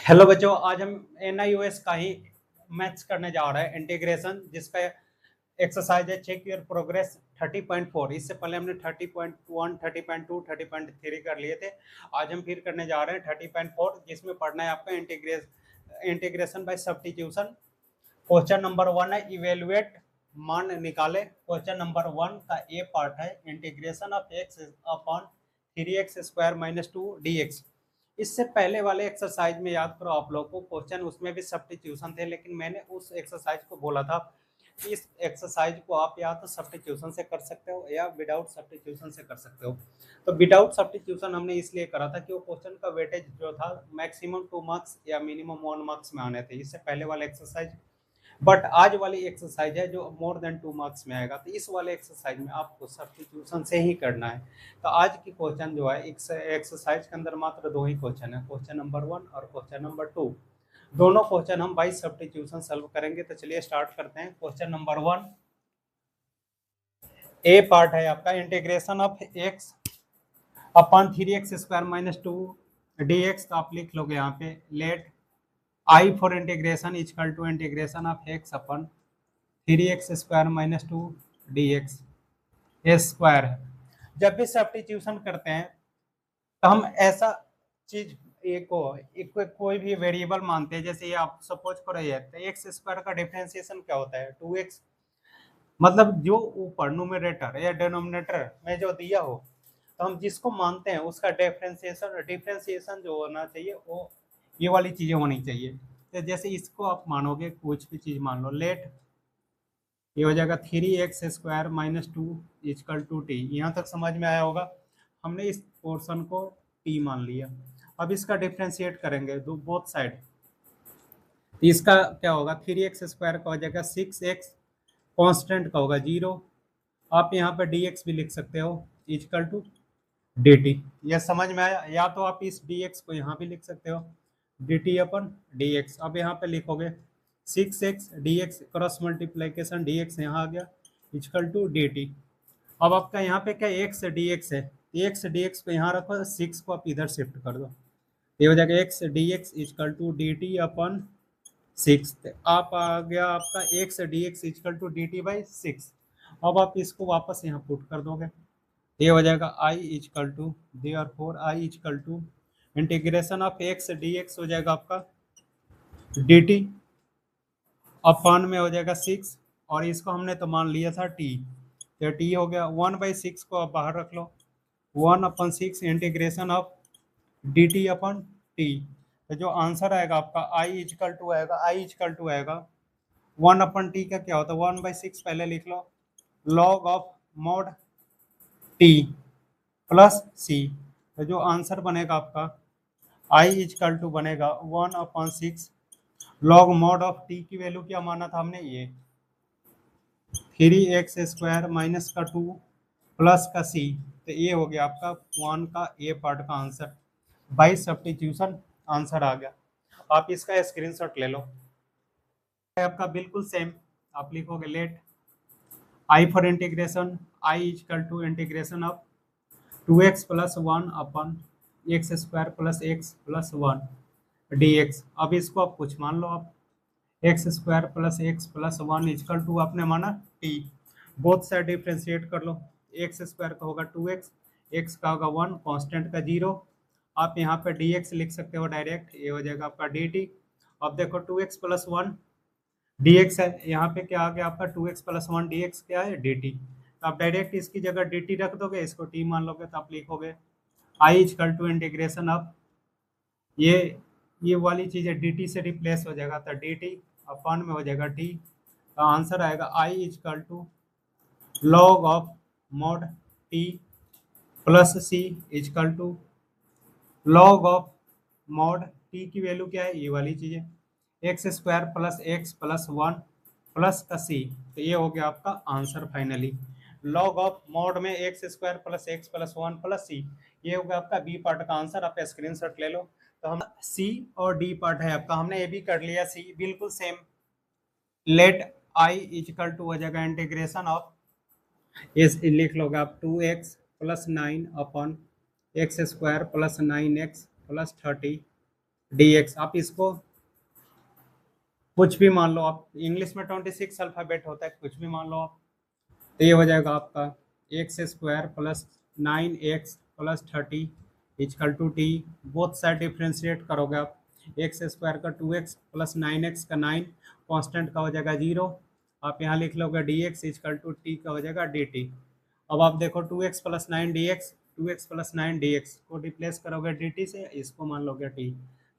Hello बच्चों, आज हम NIOS का ही मैथ्स करने जा रहे हैं इंटीग्रेशन, जिसका एक्सरसाइज है चेक योर प्रोग्रेस 30.4। इससे पहले हमने 30.1, 30.2, 30.3 कर लिए थे। आज हम फिर करने जा रहे हैं 30.4, जिसमें पढ़ना है आपका integration by substitution. Question number 1 है इवेलुएट मान निकाले। क्वेश्चन नंबर 1 का ए पार्ट है integration of x upon 3x² - 2 dx। इससे पहले वाले एक्सरसाइज में याद करो आप लोग को, क्वेश्चन उसमें भी सब्स्टिट्यूशन थे, लेकिन मैंने उस एक्सरसाइज को बोला था इस एक्सरसाइज को आप या तो सब्स्टिट्यूशन से कर सकते हो या विदाउट सब्स्टिट्यूशन से कर सकते हो। तो विदाउट सब्स्टिट्यूशन हमने इसलिए करा था कि वो क्वेश्चन का वेटेज जो था मैक्सिमम 2 मार्क्स या मिनिमम 1 मार्क्स में आने थे, इससे पहले वाला एक्सरसाइज। बट आज वाली एक्सरसाइज है जो मोर देन 2 मार्क्स में आएगा, तो इस वाले एक्सरसाइज में आपको सब्स्टिट्यूशन से ही करना है। तो आज की क्वेश्चन जो है एक्सरसाइज के अंदर मात्र 2 ही क्वेश्चन है, क्वेश्चन नंबर 1 और क्वेश्चन नंबर 2। दोनों क्वेश्चन हम बाय सब्स्टिट्यूशन सॉल्व करेंगे। तो चलिए स्टार्ट करते हैं। क्वेश्चन नंबर 1 ए पार्ट है आपका integration of x upon 3x² - 2 dx। तो आप लिख लोगे यहाँ पे let I for integration equal to integration of x upon 3x² - 2 dx square है। जब भी सब्स्टिट्यूशन करते हैं तो हम ऐसा चीज कोई भी वेरिएबल मानते हैं। जैसे ये आप सपोज करो ये तो x² का डिफरेंशिएशन क्या होता है 2x, मतलब जो ऊपर न्यूमरेटर या डिनोमिनेटर में जो दिया हो, तो हम जिसको मानते हैं उसका डिफरेंशिएशन जो होना चाहिए वो ये वाली चीजें होनी चाहिए। तो जैसे इसको आप मानोगे, कुछ भी चीज मान लो, लेट ये हो जाएगा 3x² - 2 इक्वल टू t। यहाँ तक समझ में आया होगा। हमने इस पोर्शन को t मान लिया। अब इसका डिफ्रेंशिएट करेंगे बोथ साइड। तो इसका क्या होगा 3x² का हो जाएगा 6x, कांस्टेंट का होगा 0। आप यहाँ पे dx भी लिख सकते हो इक्वल टू dt। यह समझ में आया। या तो आप इस dx को यहाँ भी लिख सकते हो dt अपन dx। अब यहाँ पे लिखोगे 6x dx cross multiplication dx यहाँ आ गया इक्वल टू dt। अब आपका यहाँ पे क्या x dx है, x dx को यहाँ रखो, 6 को आप इधर शिफ्ट कर दो, ये हो जाएगा x dx equal to dt upon 6। आप आ गया आपका x dx equal to dt by 6। अब आप इसको वापस यहाँ पुट कर दोगे, ये हो जाएगा I equal to therefore I equal to integration of x dx हो जाएगा आपका dt अपन में हो जाएगा 6, और इसको हमने तो मान लिया था t, तो t हो गया 1/6 को आप बाहर रख लो, 1/6 integration of dt upon t। तो जो आंसर आएगा आपका I इक्वल टू आएगा 1/t का क्या होता है 1/6, पहले लिख लो log of mod t plus c। तो जो आंसर बनेगा आपका I इक्वल टू बनेगा 1/6 लॉग मॉड ऑफ t की वैल्यू क्या माना था हमने, ये 3x² माइनस का 2 प्लस का c। तो ये हो गया आपका 1 का ए पार्ट का आंसर। बाई सब्स्टिट्यूशन आंसर आ गया। आप इसका स्क्रीनशॉट ले लो। आपका बिल्कुल सेम आप लिखोगे let I for integration I equal to integration of 2x + 1 upon x² + x + 1 dx। अब इसको आप कुछ मान लो, आप x² + x + 1 इक्वल टू आपने माना t। बोथ साइड डिफ्रेंशिएट कर लो, x² का होगा 2x, x का होगा 1, कांस्टेंट का 0। आप यहाँ पे dx लिख सकते हो डायरेक्ट, ये हो जाएगा आपका dt। अब देखो 2x + 1 dx है, यहाँ पे क्या आ गया आपका 2x + 1 dx क्या है dt। आप डायरेक्ट इसकी जगह dt रख दोगे, इसको t मान लोगे, तो आप लिखोगे I equal to integration of ये वाली चीजें dt से रिप्लेस हो जाएगा, तो dt अपन में हो जाएगा t। तो आंसर आएगा I equal to log of mod t plus c equal to log of mod t की वैल्यू क्या है, ये वाली चीजें x² + x + 1 प्लस का c। तो ये हो गया आपका answer finally. Log of mod में x² + x + 1 प्लस c, ये हो गया आपका बी पार्ट का आंसर। आप स्क्रीनशॉट ले लो। तो हम सी और डी पार्ट है आपका, हमने ये भी कर लिया सी बिल्कुल same. Let I equal to हो जाएगा इंटीग्रेशन ऑफ, इस लिख लोगे आप 2x + 9 अपन x² + 9x + 30 डी एक्स। आप इसको कुछ भी मान लो, आप इंग्लिश में 26 अल्फ़ाबेट होता है, कुछ भी मान लो आप। तो ये हो जाएगा आपका x square plus 9x plus 30 equal to t. Both side differentiate करोगे आप, एक्स स्क्वायर का 2x प्लस 9x का 9, कांस्टेंट का हो जाएगा 0। आप यहाँ लिख लोगे D x is equal to T का हो जाएगा डी टी। अब आप देखो 2x plus 9 D X, 2x plus 9 D X को रिप्लेस करोगे डी टी से, इसको मान लोगे टी।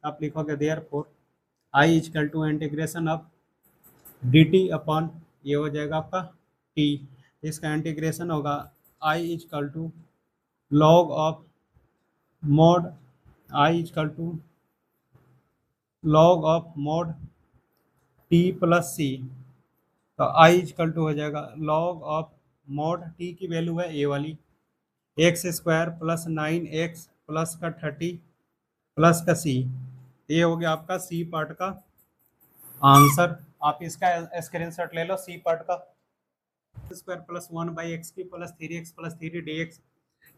आप लिखोगे therefore I is equal to integration of D T upon, ये हो जाएगा आपका टी। इसका इंटीग्रेशन होगा I is equal to log of mod, I is equal to log of mod T plus सी। तो आई इजकल टू हो जाएगा लॉग ऑफ मोड टी की वैल्यू है ए वाली, x square plus 9x plus का 30 प्लस का सी। ये हो गया आपका सी पार्ट का आंसर। आप इसका स्क्रीनशॉट ले लो सी पार्ट का। स्क्वायर प्लस 1/x की plus 3x plus 3 D x,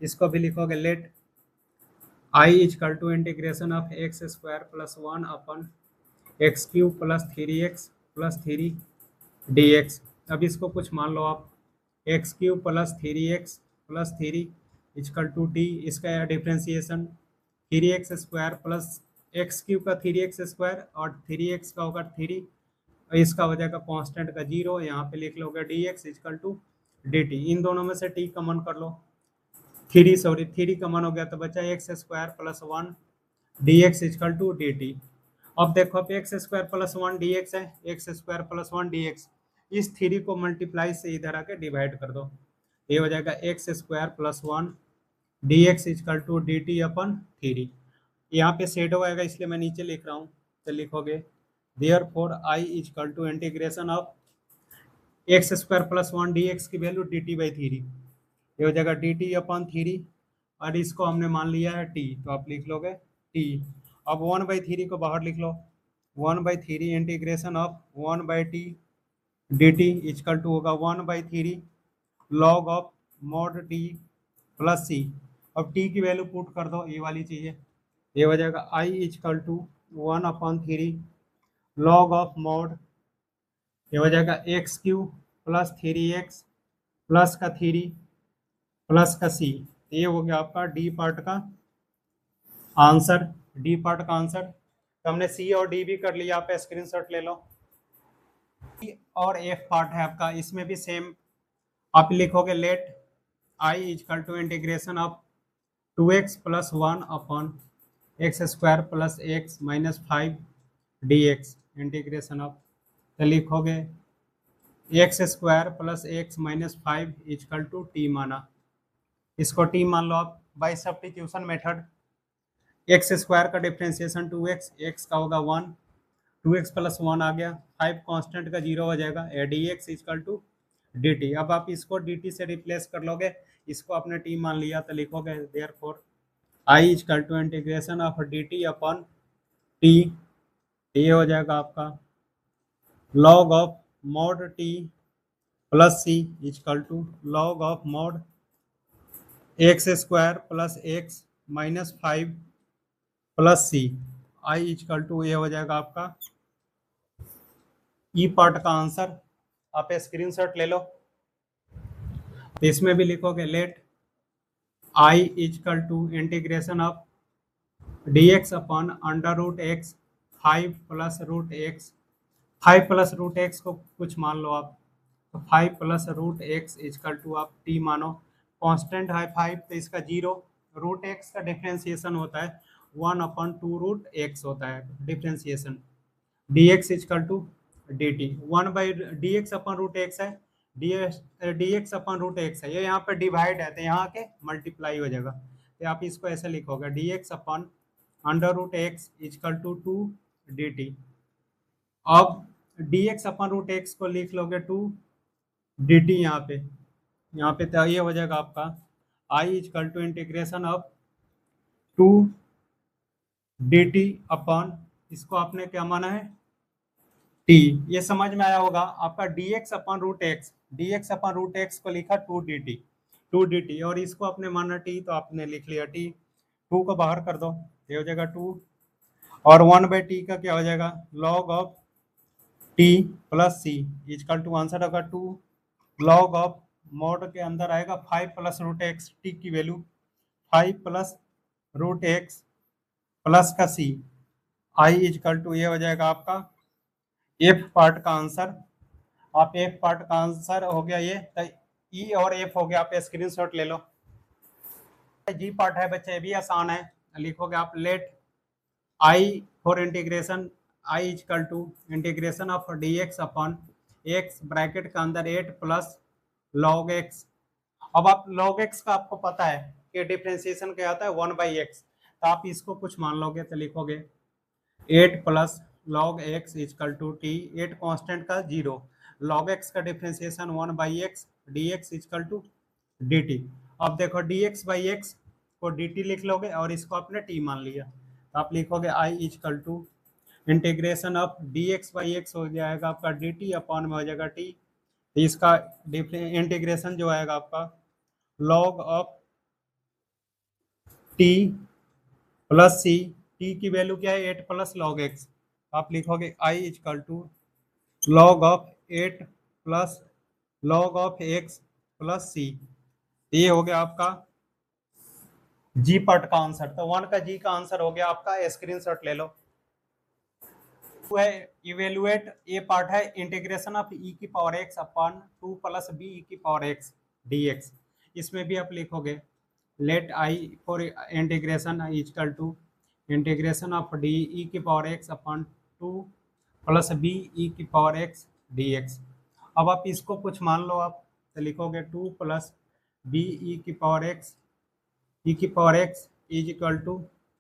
इसको भी लिखोगे let I is equal to integration of x square plus 1 upon X cube plus 3x plus 3 D X. अब इसको कुछ मान लो आप, X cube plus 3x plus 3 is equal to T. इसका differentiation 3x square plus X cube का 3x square और 3x का होगा 3, इसका हो जाएगा कांस्टेंट का 0। यहाँ पे लिख लोगे D x is equal to D T. इन दोनों में से टी कॉमन कर लो, 3 कॉमन हो गया तो बचा X square plus 1 D x is equal to D T. अब देखो अब X square plus 1 D X है, X square plus 1 D X, इस 3 को मल्टीप्लाई से इधर आके डिवाइड कर दो। ये हो जाएगा X square plus 1 D x is equal to D T upon 3। यहाँ पे शेडो आएगा इसलिए मैं नीचे लिख रहा हूँ, तो लिखोगे therefore I is equal to integration of x square plus 1 D x की वैल्यू डी टी बाई 3। ये हो जाएगा डी टी अपन 3 और इसको हमने मान लिया है टी, तो आप लिख लोगे टी। अब 1/3 को बाहर लिख लो, 1/3 integration of 1/t D T is equal to होगा 1/3 log of mod T plus C. अब टी की वैल्यू पुट कर दो, ये वाली चाहिए। ये हो जाएगा I is equal to 1/3 log of mod, ये हो जाएगा x Q plus 3x plus का 3 प्लस का सी। ये हो गया आपका डी पार्ट का आंसर, डी पार्ट का आंसर। तो हमने सी और डी भी कर लिया, आप स्क्रीनशॉट ले लो। और एफ पार्ट है आपका, इसमें भी सेम आप लिखोगे let I is equal to integration of 2x plus 1 upon x square plus x minus 5 d x integration of, तो लिखोगे x square plus x minus 5 equal to t माना, इसको टी मान लो आप by substitution method. X square का differentiation 2x, x का होगा 1, 2x प्लस 1 आ गया, 5 कांस्टेंट का 0 हो जाएगा, d x is equal to D T. अब आप इसको डी टी से रिप्लेस कर लोगे, इसको आपने टी मान लिया तो लिखोगे therefore I is equal to integration of D T upon t. ये हो जाएगा आपका log of mod T plus C equal to log of mod x square plus x minus 5 plus c. I is equal to ये हो जाएगा आपका e part का answer. आप स्क्रीनशॉट ले लो, इसमें भी लिखोगे let I is equal to integration of d x upon under root x 5 plus root x. 5 plus root x को कुछ मान लो आप, तो 5 plus root x is equal to आप टी मानो, कांस्टेंट है 5 तो इसका 0, रूट एक्स का डिफ्रेंसिएशन होता है 1/2 रूट एक्स होता है differentiation, D x is equal to D T. 1/dx upon root X है, D X upon root X है, ये यहाँ पे डिवाइड है तो यहाँ के मल्टीप्लाई हो जाएगा, तो आप इसको ऐसे लिखोगे D X upon under root x is equal to 2 D T. अब D X upon root x को लिख लोगे 2 डी टी, यहाँ पे तो ये हो जाएगा आपका I is equal to integration of 2 D T upon, इसको आपने क्या माना है टी। ये समझ में आया होगा आपका dx upon root x, dx upon root x को लिखा 2dt और इसको आपने माना t, तो आपने लिख लिया t। 2 को बाहर कर दो, ये हो जाएगा 2। और 1/t का क्या हो जाएगा, log of t plus C equal to answer होगा 2 log ऑफ मोड के अंदर आएगा 5 प्लस रूट एक्स, टी की value 5 plus root X plus का सी, आई इजकल टू ये हो जाएगा आपका एफ पार्ट का आंसर। आप एफ पार्ट का आंसर हो गया ये, तो ई और एफ हो गया, आप स्क्रीनशॉट ले लो। जी पार्ट है बच्चे, ये भी आसान है, लिखोगे आप let I for integration I is equal to integration of d x upon x bracket के अंदर 8 प्लस लॉग एक्स। अब आप log x का आपको पता है कि डिफ्रेंसिएशन क्या आता है 1/x, तो आप इसको कुछ मान लोगे तो लिखोगे 8 plus log x equal to t, 8 constant का 0, log x का differentiation 1/x dx equal to dt। अब देखो dx/x को dt लिख लोगे और इसको आपने t मान लिया, तो आप लिखोगे i is equal to integration of dx/x हो जाएगा आपका dt अपॉन में हो जाएगा t, तो इसका इंटीग्रेशन जो आएगा आपका log of t plus C, T की वैल्यू क्या है 8 प्लस log x, आप लिखोगे i is equal to log of 8 plus log of x plus C. ये हो गया आपका जी पार्ट का आंसर, तो 1 का जी का आंसर हो गया आपका, स्क्रीनशॉट ले लो। है इवेलुएट, ये पार्ट है इंटीग्रेशन ऑफ ई की power X upon 2 plus B E की पावर एक्स dx। इसमें भी आप लिखोगे let I for integration is equal to integration of D E की power X upon 2 plus B E की पावर एक्स dx। अब आप इसको कुछ मान लो, आप तो लिखोगे 2 प्लस बी ई की पावर एक्स ई की power x is equal to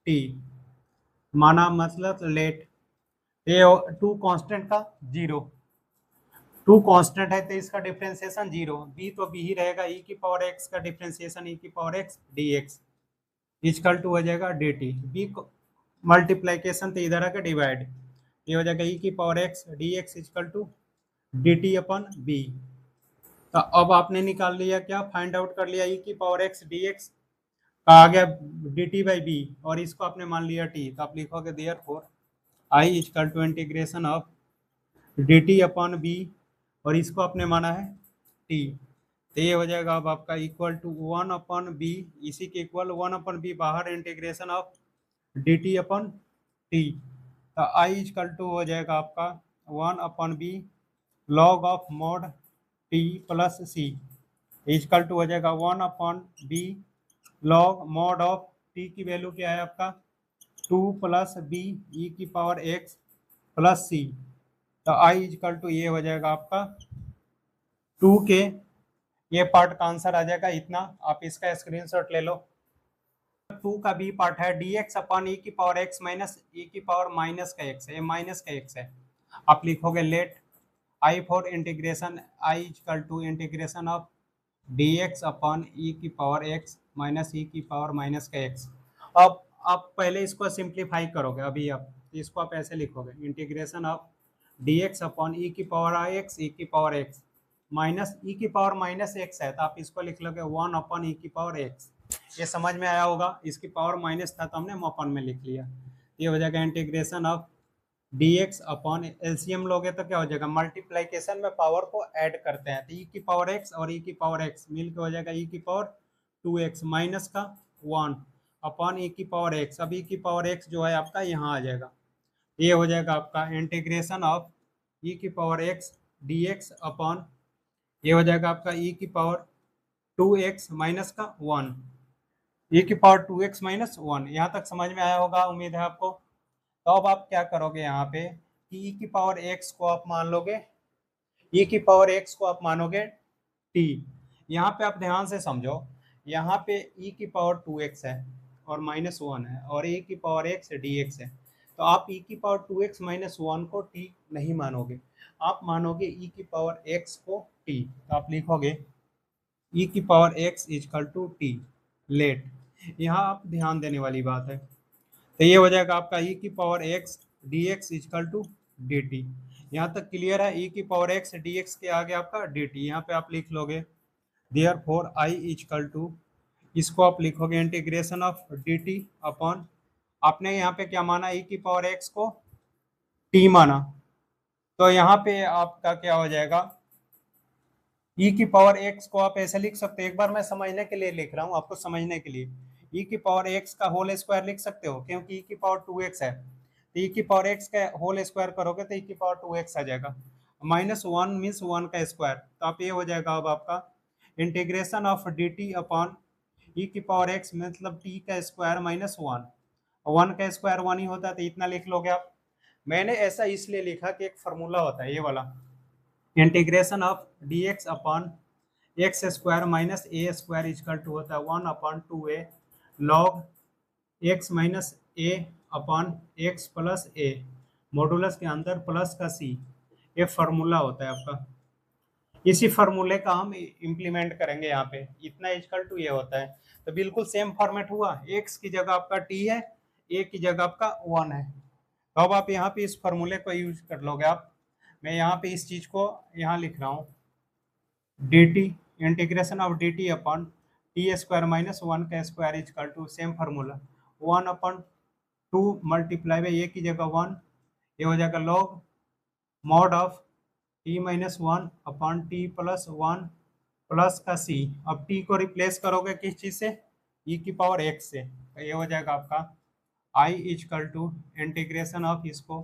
t, माना मतलब लेट ए 2 कांस्टेंट का 0, 2 कांस्टेंट है तो इसका डिफरेंशिएशन 0, बी तो बी ही रहेगा, ई की पावर एक्स का डिफरेंशिएशन ई की power x dx equal to हो जाएगा dt, बी मल्टीप्लीकेशन तो इधर आके डिवाइड, ये हो जाएगा ई की power x dx equal to dt upon b. तो अब आपने निकाल लिया क्या, फाइंड आउट कर लिया ई की पावर एक्स dx का आ गया dt/b और इसको आपने मान लिया t, तो आप लिखोगे therefore i is equal to integration of dt upon b और इसको आपने माना है t, तो ये हो जाएगा अब आपका इक्वल टू 1/b, इसी के इक्वल 1/b बाहर integration of dt upon t, तो i इजकल टू हो जाएगा आपका 1/b log of mod t plus c equal to हो जाएगा 1/b log mod of t की वैल्यू क्या है आपका 2 प्लस बी ई की पावर एक्स प्लस सी, तो i इजकल टू ये हो जाएगा आपका 2 के, ये पार्ट का आंसर आ जाएगा इतना, आप इसका स्क्रीनशॉट ले लो। 2 का बी पार्ट है dx अपॉन ई की पावर एक्स माइनस ई की पावर माइनस का एक्स है, ये माइनस का एक्स है, आप लिखोगे let I for integration I is equal to integration of dx upon E की पावर एक्स माइनस ई की पावर माइनस का एक्स। अब आप पहले इसको सिंप्लीफाई करोगे, अभी आप इसको आप ऐसे लिखोगे integration of dx upon E की पावर आई एक्स ई की पावर एक्स माइनस ई की पावर माइनस एक्स है, तो आप इसको लिख लोगे 1 अपॉन ई की पावर एक्स। ये समझ में आया होगा, इसकी पावर माइनस था तो हमने अपन में लिख लिया, ये हो जाएगा integration of dx upon LCM लोगे तो क्या हो जाएगा, मल्टीप्लीकेशन में पावर को ऐड करते हैं, तो ई की पावर x और ई की पावर x मिल के हो जाएगा ई की पावर 2x माइनस का 1 अपॉन ई की पावर x। अब ई की पावर x जो है आपका यहाँ आ जाएगा, ये हो जाएगा आपका इंटीग्रेशन ऑफ ई की पावर x dx अपॉन ये हो जाएगा आपका ई की पावर 2x माइनस का 1, ई की पावर 2x माइनस 1। यहाँ तक समझ में आया होगा, उम्मीद है आपको। तो अब आप क्या करोगे यहाँ पे कि ई की पावर x को आप मान लोगे, ई की पावर x को आप मानोगे t, यहाँ पे आप ध्यान से समझो, यहाँ पे ई की पावर 2x है और माइनस 1 है और ई की पावर x dx है, तो आप ई की पावर 2x माइनस 1 को t नहीं मानोगे, आप मानोगे ई की पावर x को t, तो आप लिखोगे ई की power x equal to t let. यहाँ आप ध्यान देने वाली बात है, तो ये हो जाएगा आपका ई की power x dx equal to dt। यहाँ तक क्लियर है, ई की पावर x dx के आगे आपका dt, यहाँ पे आप लिख लोगे देयरफॉर i इजकल टू, इसको आप लिखोगे इंटीग्रेशन ऑफ dt अपॉन आपने यहाँ पे क्या माना, e की पावर x को t माना, तो यहाँ पे आपका क्या हो जाएगा, e की पावर x को आप ऐसे लिख सकते हो, एक बार मैं समझने के लिए लिख रहा हूँ, आपको समझने के लिए, e की पावर x का होल स्क्वायर लिख सकते हो, क्योंकि e की पावर 2x है, तो e की पावर x का होल स्क्वायर करोगे तो e की पावर 2x आ जाएगा, -1 मीन्स 1 का स्क्वायर, तो आप ये हो जाएगा अब आपका integration of D T upon e की पावर x मतलब t का स्क्वायर -1, 1 का स्क्वायर 1 ही होता है, तो इतना लिख लोगे आप। मैंने ऐसा इसलिए लिखा कि एक फार्मूला होता है ये वाला, integration of d x upon x square minus a square is equal to होता है 1/2a log x minus a upon x plus a, modulus के अंदर प्लस का सी, ये फार्मूला होता है आपका। इसी फार्मूले का हम इम्प्लीमेंट करेंगे यहाँ पे, इतना इजकल टू ये होता है, तो बिल्कुल सेम फॉर्मेट हुआ, एक्स की जगह आपका टी है, ए की जगह आपका 1 है, तो अब आप यहाँ पे इस फार्मूले को यूज कर लोगे आप। मैं यहाँ पे इस चीज को यहाँ लिख रहा हूँ, D T integration of D T upon T square -1 का square is equal to same formula 1/2 multiply by A की जगह 1, ये हो जाएगा log mod of t-1 upon t plus 1 plus का c। अब t को रिप्लेस करोगे किस चीज से, e की पावर x से, तो ये हो जाएगा आपका i is equal to integration of इसको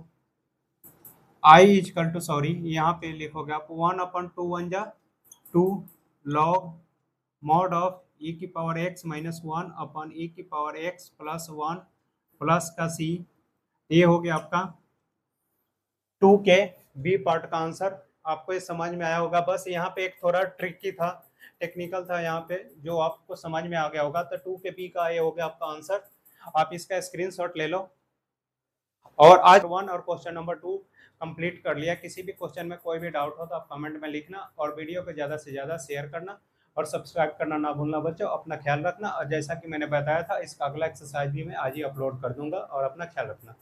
i इजकल टू, सॉरी यहाँ पे लिखोगे आप 1/2 1 जा 2 लॉग मॉड ऑफ e की पावर x -1 अपॉन e की पावर x प्लस 1 प्लस का c, ये हो गया आपका 2 के बी पार्ट का आंसर। आपको ये समझ में आया होगा, बस यहाँ पे एक थोड़ा ट्रिकी था, टेक्निकल था यहाँ पे, जो आपको समझ में आ गया होगा, तो 2 के बी का ये हो गया आपका आंसर। आप इसका स्क्रीनशॉट ले लो, और आज 1 और क्वेश्चन नंबर 2 कंप्लीट कर लिया। किसी भी क्वेश्चन में कोई भी डाउट हो तो आप कमेंट में लिखना, और वीडियो को ज़्यादा से ज़्यादा शेयर करना और सब्सक्राइब करना ना भूलना बच्चों। अपना ख्याल रखना, और जैसा कि मैंने बताया था इसका अगला एक्सरसाइज भी मैं आज ही अपलोड कर दूंगा, और अपना ख्याल रखना।